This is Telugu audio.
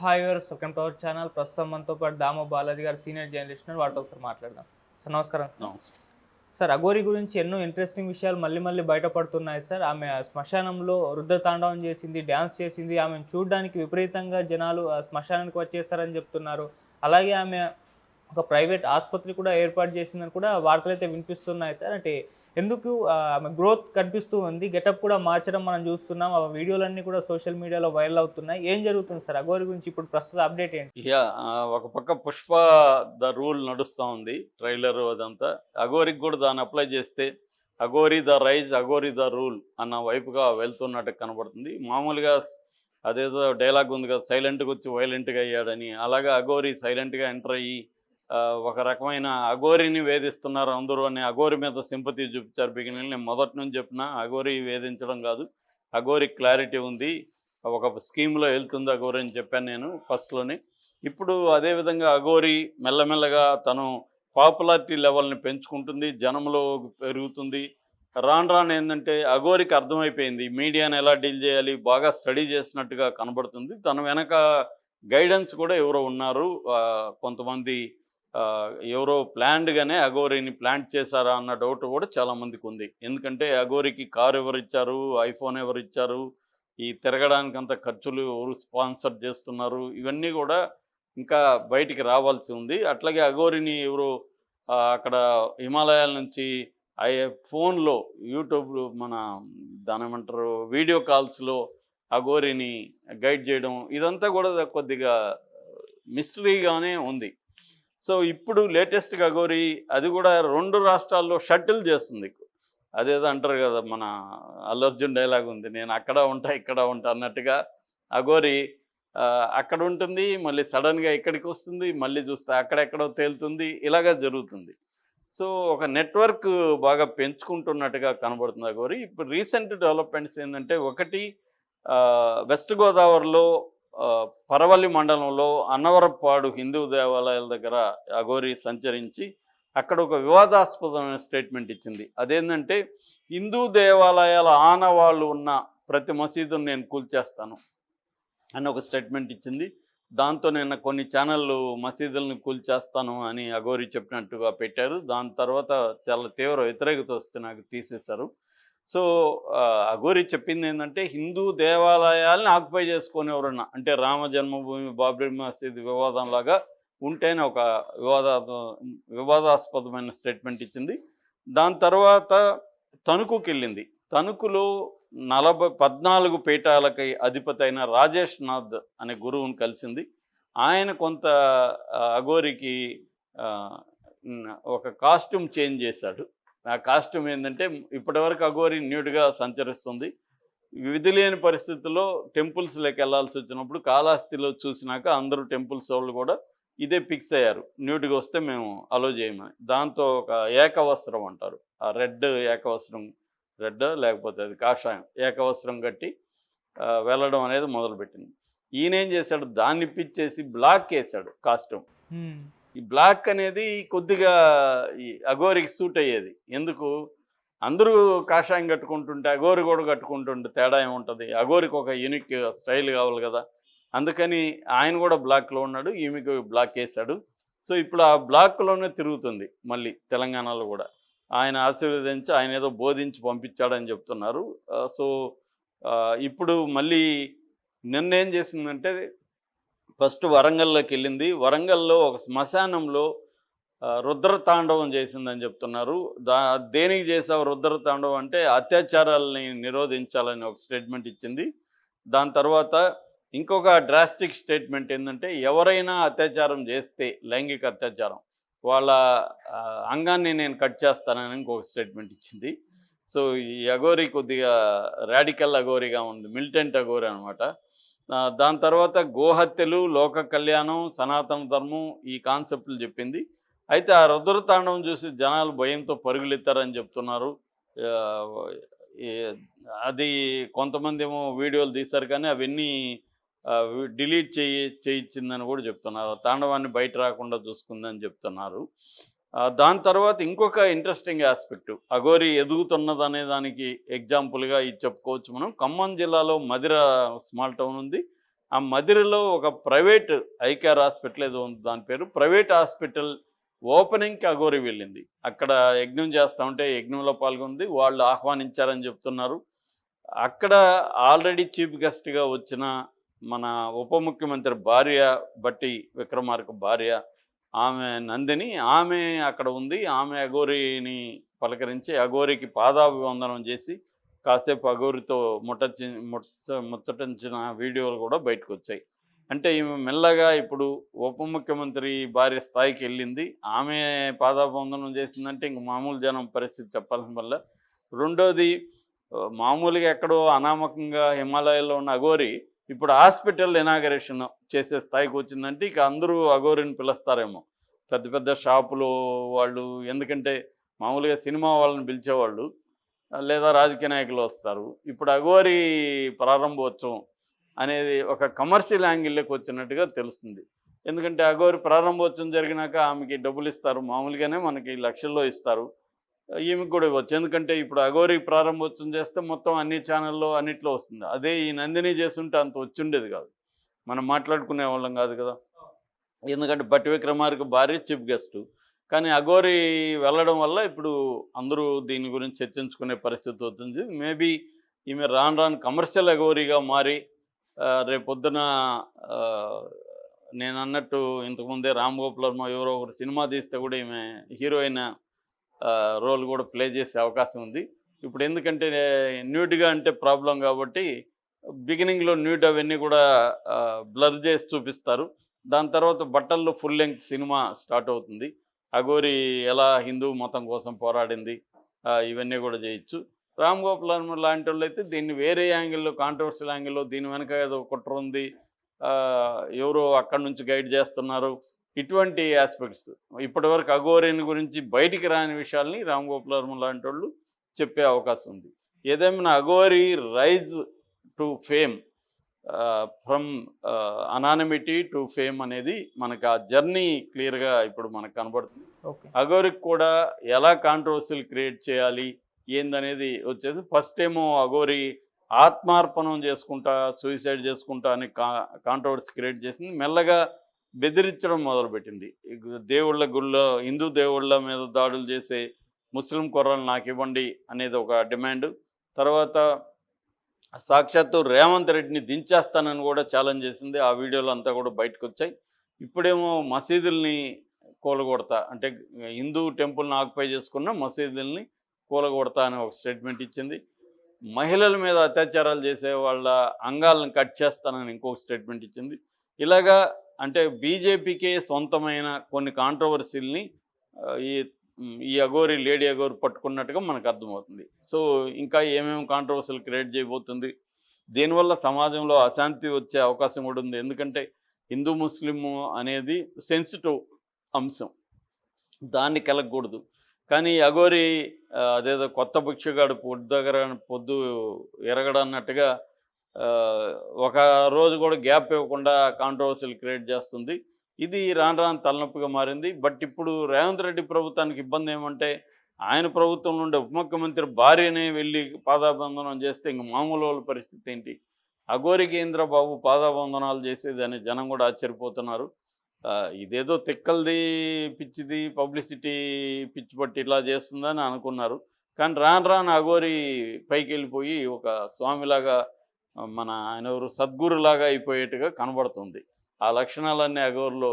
Hi viewers, welcome to our channel. ప్రస్తుతం మనతో పాటు దామో బాలాజీ గారు సీనియర్ జర్నలిస్ట్ ఉన్నారు. వారితో ఒకసారి మాట్లాడదాం. సార్ నమస్కారం. నమస్తే. సార్, అఘోరి గురించి ఎన్నో ఇంట్రెస్టింగ్ విషయాలు మళ్ళీ మళ్ళీ బయటపడుతున్నాయి సార్. ఆమె శ్మశానంలో రుద్రతాండవం చేసింది, డ్యాన్స్ చేసింది. ఆమెను చూడడానికి విపరీతంగా జనాలు ఆ శ్మశానానికి వచ్చేసారని చెప్తున్నారు. అలాగే ఆమె ఒక ప్రైవేట్ ఆసుపత్రి కూడా ఏర్పాటు చేసిందని కూడా వార్తలైతే వినిపిస్తున్నాయి సార్. అంటే ఎందుకు ఆమె గ్రోత్ కనిపిస్తూ ఉంది, గెటప్ కూడా మార్చడం మనం చూస్తున్నాం. ఆ వీడియోలన్నీ కూడా సోషల్ మీడియాలో వైరల్ అవుతున్నాయి. ఏం జరుగుతుంది సార్ అఘోరి గురించి ఇప్పుడు ప్రస్తుత అప్డేట్ ఏంటి? ఒక పక్క 'పుష్ప ద రూల్' నడుస్తూ ఉంది, ట్రైలర్ అదంతా. అఘోరికి కూడా దాన్ని అప్లై చేస్తే Aghori the rise, Aghori the rule అన్న వైపుగా వెళ్తున్నట్టు కనబడుతుంది. మామూలుగా అదేదో డైలాగ్ ఉంది కదా, సైలెంట్గా వచ్చి వైలెంట్గా అయ్యాడని. అలాగా అఘోరి సైలెంట్గా ఎంటర్ అయ్యి ఒక రకమైన అఘోరిని వేధిస్తున్నారు అందరూ అని అఘోరి మీద సింపతి చూపించారు బిగినింగ్. నేను మొదటి నుంచి చెప్పిన అఘోరి వేధించడం కాదు, అఘోరి క్లారిటీ ఉంది, ఒక స్కీమ్లో వెళ్తుంది అఘోరి అని చెప్పాను నేను ఫస్ట్లోనే. ఇప్పుడు అదేవిధంగా అఘోరి మెల్లమెల్లగా తను పాపులారిటీ లెవెల్ని పెంచుకుంటుంది, జనంలో పెరుగుతుంది. రాను రాను ఏంటంటే అఘోరికి అర్థమైపోయింది మీడియాని ఎలా డీల్ చేయాలి, బాగా స్టడీ చేసినట్టుగా కనబడుతుంది. తన వెనక గైడెన్స్ కూడా ఎవరో ఉన్నారు, కొంతమంది ఎవరో ప్లాన్డ్గానే అఘోరిని ప్లాంట్ చేశారా అన్న డౌట్ కూడా చాలామందికి ఉంది. ఎందుకంటే అఘోరికి కారు ఎవరిచ్చారు, ఐఫోన్ ఎవరిచ్చారు, ఈ తిరగడానికి అంత ఖర్చులు ఎవరు స్పాన్సర్ చేస్తున్నారు, ఇవన్నీ కూడా ఇంకా బయటికి రావాల్సి ఉంది. అట్లాగే అఘోరిని ఎవరు అక్కడ హిమాలయాల నుంచి ఫోన్లో యూట్యూబ్ మన దాని ఏమంటారు వీడియో కాల్స్లో అఘోరిని గైడ్ చేయడం, ఇదంతా కూడా కొద్దిగా మిస్టరీగానే ఉంది. సో ఇప్పుడు లేటెస్ట్గా అఘోరి అది కూడా 2 రాష్ట్రాల్లో షటిల్ చేస్తుంది. అదేదో అంటారు కదా, మన అల్లు అర్జున్ డైలాగ్ ఉంది, నేను అక్కడ ఉంటా ఇక్కడ ఉంటా అన్నట్టుగా. అఘోరి అక్కడ ఉంటుంది, మళ్ళీ సడన్గా ఇక్కడికి వస్తుంది, మళ్ళీ చూస్తే అక్కడెక్కడో తేలుతుంది, ఇలాగా జరుగుతుంది. సో ఒక నెట్వర్క్ బాగా పెంచుకుంటున్నట్టుగా కనబడుతుంది అఘోరి. ఇప్పుడు రీసెంట్ డెవలప్మెంట్స్ ఏంటంటే, ఒకటి వెస్ట్ గోదావరిలో పరవల్లి మండలంలో అన్నవరపాడు హిందూ దేవాలయాల దగ్గర అఘోరి సంచరించి అక్కడ ఒక వివాదాస్పదమైన స్టేట్మెంట్ ఇచ్చింది. అదేంటంటే, హిందూ దేవాలయాల ఆనవాళ్ళు ఉన్న ప్రతి మసీదును నేను కూల్చేస్తాను అని ఒక స్టేట్మెంట్ ఇచ్చింది. దాంతో నిన్న కొన్ని ఛానళ్ళు మసీదులను కూల్చేస్తాను అని అఘోరి చెప్పినట్టుగా పెట్టారు. దాని తర్వాత చాలా తీవ్ర వ్యతిరేకత వస్తే నాకు తీసేశారు. సో అఘోరి చెప్పింది ఏంటంటే, హిందూ దేవాలయాల్ని ఆక్యుపై చేసుకొని ఎవరన్నా, అంటే రామ జన్మభూమి బాబ్రీ మసీద్ వివాదంలాగా ఉంటేనే ఒక వివాదాస్పదమైన స్టేట్మెంట్ ఇచ్చింది. దాని తర్వాత తణుకుకి వెళ్ళింది. తణుకులో 14 పీఠాలకి అధిపతి అయిన రాజేష్ నాథ్ అనే గురువుని కలిసింది. ఆయన కొంత అఘోరికి ఒక కాస్ట్యూమ్ చేంజ్ చేశాడు. ఆ కాస్ట్యూమ్ ఏంటంటే, ఇప్పటివరకు అఘోరి న్యూడ్గా సంచరిస్తుంది. విధి లేని పరిస్థితుల్లో టెంపుల్స్లోకి వెళ్ళాల్సి వచ్చినప్పుడు కాళహస్తిలో చూసినాక అందరూ టెంపుల్స్ వాళ్ళు కూడా ఇదే ఫిక్స్ అయ్యారు, న్యూడ్గా వస్తే మేము అలో చేయమని. దాంతో ఒక ఏకవస్త్రం అంటారు, ఆ రెడ్ ఏకవస్త్రం, రెడ్ లేకపోతే అది కాషాయం ఏకవస్త్రం కట్టి వెళ్ళడం అనేది మొదలుపెట్టింది. ఈయనేం చేశాడు, దాన్ని పిచ్చేసి బ్లాక్ వేశాడు కాస్ట్యూమ్. ఈ బ్లాక్ అనేది కొద్దిగా ఈ అఘోరికి సూట్ అయ్యేది. ఎందుకు, అందరూ కాషాయం కట్టుకుంటుంటే అఘోరి కూడా కట్టుకుంటుంటే తేడా ఏముంటుంది, అఘోరికి ఒక యూనిక్ స్టైల్ కావాలి కదా. అందుకని ఆయన కూడా బ్లాక్లో ఉన్నాడు, ఈమెకు బ్లాక్ వేశాడు. సో ఇప్పుడు ఆ బ్లాక్లోనే తిరుగుతుంది మళ్ళీ తెలంగాణలో కూడా. ఆయన ఆశీర్వదించి ఆయన ఏదో బోధించి పంపించాడని చెప్తున్నారు. సో ఇప్పుడు మళ్ళీ నిన్నేం చేసిందంటే, ఫస్ట్ వరంగల్లోకి వెళ్ళింది. వరంగల్లో ఒక శ్మశానంలో రుద్రతాండవం చేసిందని చెప్తున్నారు. దేనికి చేసావు రుద్రతాండవం అంటే, అత్యాచారాలని నిరోధించాలని ఒక స్టేట్మెంట్ ఇచ్చింది. దాని తర్వాత ఇంకొక డ్రాస్టిక్ స్టేట్మెంట్ ఏంటంటే, ఎవరైనా అత్యాచారం చేస్తే, లైంగిక అత్యాచారం, వాళ్ళ అంగాన్ని నేను కట్ చేస్తానని ఇంకొక స్టేట్మెంట్ ఇచ్చింది. సో ఈ అఘోరి కొద్దిగా రాడికల్ అఘోరిగా ఉంది, మిలిటెంట్ అఘోరి అనమాట. దాని తర్వాత గోహత్యలు, లోక కళ్యాణం, సనాతన ధర్మం, ఈ కాన్సెప్ట్లు చెప్పింది. అయితే ఆ రుద్రతాండవం చూసి జనాలు భయంతో పరుగులెత్తారని చెప్తున్నారు. అది కొంతమంది ఏమో వీడియోలు తీశారు, కానీ అవన్నీ డిలీట్ చేయించిందని కూడా చెప్తున్నారు. తాండవాన్ని బయట రాకుండా చూసుకుందని చెప్తున్నారు. దాని తర్వాత ఇంకొక ఇంట్రెస్టింగ్ ఆస్పెక్ట్, అఘోరి ఎదుగుతున్నదనే దానికి ఎగ్జాంపుల్గా ఇది చెప్పుకోవచ్చు మనం. ఖమ్మం జిల్లాలో మధిర స్మాల్ టౌన్ ఉంది. ఆ మదిరలో ఒక ప్రైవేట్ ఐకేఆర్ హాస్పిటల్ ఏదో ఉంది, దాని పేరు ప్రైవేట్ హాస్పిటల్ ఓపెనింగ్కి అఘోరి వెళ్ళింది. అక్కడ యజ్ఞం చేస్తూ ఉంటే యజ్ఞంలో పాల్గొంది, వాళ్ళు ఆహ్వానించారని చెప్తున్నారు. అక్కడ ఆల్రెడీ చీఫ్ గెస్ట్గా వచ్చిన మన ఉప ముఖ్యమంత్రి భార్య బట్టి విక్రమార్క భార్య ఆమె నందిని, ఆమె అక్కడ ఉంది. ఆమె అఘోరిని పలకరించి అఘోరికి పాదాభివందనం చేసి కాసేపు అఘోరితో ముచ్చటించిన వీడియోలు కూడా బయటకు వచ్చాయి. అంటే ఈమె మెల్లగా ఇప్పుడు ఉప ముఖ్యమంత్రి భార్య స్థాయికి వెళ్ళింది. ఆమె పాదాభివందనం చేసిందంటే ఇంక మామూలు జనం పరిస్థితి చెప్పాల్సిన వల్ల. రెండోది మామూలుగా ఎక్కడో అనామకంగా హిమాలయాల్లో ఉన్న అఘోరి ఇప్పుడు హాస్పిటల్ ఇనాగరేషన్ చేసే స్థాయికి వచ్చిందంటే ఇక అందరూ అఘోరిని పిలుస్తారేమో. పెద్ద పెద్ద షాపులు వాళ్ళు, ఎందుకంటే మామూలుగా సినిమా వాళ్ళని పిలిచేవాళ్ళు లేదా రాజకీయ నాయకులు వస్తారు. ఇప్పుడు అఘోరి ప్రారంభోత్సవం అనేది ఒక కమర్షియల్ యాంగిల్లోకి వచ్చినట్టుగా తెలుస్తుంది. ఎందుకంటే అఘోరి ప్రారంభోత్సవం జరిగినాక ఆమెకి డబ్బులు ఇస్తారు, మామూలుగానే మనకి లక్షల్లో ఇస్తారు, ఈమెకు కూడా ఇవ్వచ్చు. ఎందుకంటే ఇప్పుడు అఘోరి ప్రారంభోత్సవం చేస్తే మొత్తం అన్ని ఛానల్లో అన్నిట్లో వస్తుంది. అదే ఈ నందిని చేస్తుంటే అంత వచ్చిండేది కాదు, మనం మాట్లాడుకునే వాళ్ళం కాదు కదా. ఎందుకంటే బట్టి విక్రమార్క భార్య చీఫ్ గెస్టు. కానీ అఘోరి వెళ్ళడం వల్ల ఇప్పుడు అందరూ దీని గురించి చర్చించుకునే పరిస్థితి అవుతుంది. మేబీ ఈమె రాను రాను కమర్షియల్ అఘోరిగా మారి రేపొద్దున నేను అన్నట్టు ఇంతకుముందే రామ్ గోపాల్ వర్మ ఎవరో ఒకరు సినిమా తీస్తే కూడా ఈమె హీరోయిన్ రోల్ కూడా ప్లే చేసే అవకాశం ఉంది. ఇప్పుడు ఎందుకంటే న్యూడ్గా అంటే ప్రాబ్లం కాబట్టి బిగినింగ్లో న్యూడ్ అవన్నీ కూడా బ్లర్ చేసి చూపిస్తారు. దాని తర్వాత బట్టల్లో ఫుల్ లెంగ్త్ సినిమా స్టార్ట్ అవుతుంది. అఘోరి ఎలా హిందూ మతం కోసం పోరాడింది ఇవన్నీ కూడా చేయొచ్చు. రామ్ గోపాల్ వర్మ లాంటి వాళ్ళు అయితే దీన్ని వేరే యాంగిల్లో, కాంట్రవర్షియల్ యాంగిల్లో, దీని వెనక ఏదో కుట్ర ఉంది, ఎవరో అక్కడి నుంచి గైడ్ చేస్తున్నారు, ఇటువంటి ఆస్పెక్ట్స్ ఇప్పటివరకు అఘోరిని గురించి బయటికి రాని విషయాల్ని రామ్ గోపాల్ వర్మ లాంటి వాళ్ళు చెప్పే అవకాశం ఉంది. ఏదేమైనా Aghori rise to fame, from anonymity to fame అనేది మనకు ఆ జర్నీ క్లియర్గా ఇప్పుడు మనకు కనబడుతుంది. అఘోరికి కూడా ఎలా కాంట్రవర్సీలు క్రియేట్ చేయాలి ఏందనేది వచ్చేసి ఫస్ట్ ఏమో అఘోరి ఆత్మార్పణం చేసుకుంటా, సూసైడ్ చేసుకుంటా అని కాంట్రవర్సీ క్రియేట్ చేసింది. మెల్లగా బెదిరించడం మొదలుపెట్టింది. దేవుళ్ళ గుళ్ళో, హిందూ దేవుళ్ళ మీద దాడులు చేసే ముస్లిం కుర్రలు నాకు ఇవ్వండి అనేది ఒక డిమాండ్. తర్వాత సాక్షాత్తు రేవంత్ రెడ్డిని దించేస్తానని కూడా ఛాలెంజ్ చేసింది. ఆ వీడియోలు అంతా కూడా బయటకు వచ్చాయి. ఇప్పుడేమో మసీదుల్ని కూలగొడతా, అంటే హిందూ టెంపుల్ని ఆక్యుపై చేసుకున్న మసీదుల్ని కూలగొడతా అని ఒక స్టేట్మెంట్ ఇచ్చింది. మహిళల మీద అత్యాచారాలు చేసే వాళ్ళ అంగాలను కట్ చేస్తానని ఇంకొక స్టేట్మెంట్ ఇచ్చింది. ఇలాగా అంటే బీజేపీకే సొంతమైన కొన్ని కాంట్రవర్సీల్ని ఈ అఘోరి, లేడీ అఘోరి పట్టుకున్నట్టుగా మనకు అర్థమవుతుంది. సో ఇంకా ఏమేమి కాంట్రవర్సీలు క్రియేట్ చేయబోతుంది, దీనివల్ల సమాజంలో అశాంతి వచ్చే అవకాశం కూడా ఉంది. ఎందుకంటే హిందూ ముస్లిము అనేది సెన్సిటివ్ అంశం, దాన్ని కలగకూడదు. కానీ అఘోరి అదేదో కొత్త భిక్షగాడు పొద్దు ఎరగడన్నట్టుగా ఒక రోజు కూడా గ్యాప్ ఇవ్వకుండా కాంట్రవర్సీలు క్రియేట్ చేస్తుంది. ఇది రాను రాను తలనొప్పిగా మారింది. బట్ ఇప్పుడు రేవంత్ రెడ్డి ప్రభుత్వానికి ఇబ్బంది ఏమంటే, ఆయన ప్రభుత్వం నుండి ఉప ముఖ్యమంత్రి భార్యనే వెళ్ళి పాదాబంధనం చేస్తే ఇంక మామూలు వాళ్ళ పరిస్థితి ఏంటి? అఘోరికి ఏంద్ర బాబు పాదాబంధనాలు చేసేది అని జనం కూడా ఆశ్చర్యపోతున్నారు. ఇదేదో తిక్కలది, పిచ్చిది, పబ్లిసిటీ పిచ్చి పట్టి ఇలా చేస్తుందని అనుకున్నారు. కానీ రాను రాను అఘోరి పైకి వెళ్ళిపోయి ఒక స్వామిలాగా, మన ఆయన ఎవరు సద్గురులాగా అయిపోయేట్టుగా కనబడుతుంది. ఆ లక్షణాలన్నీ అఘోరిలో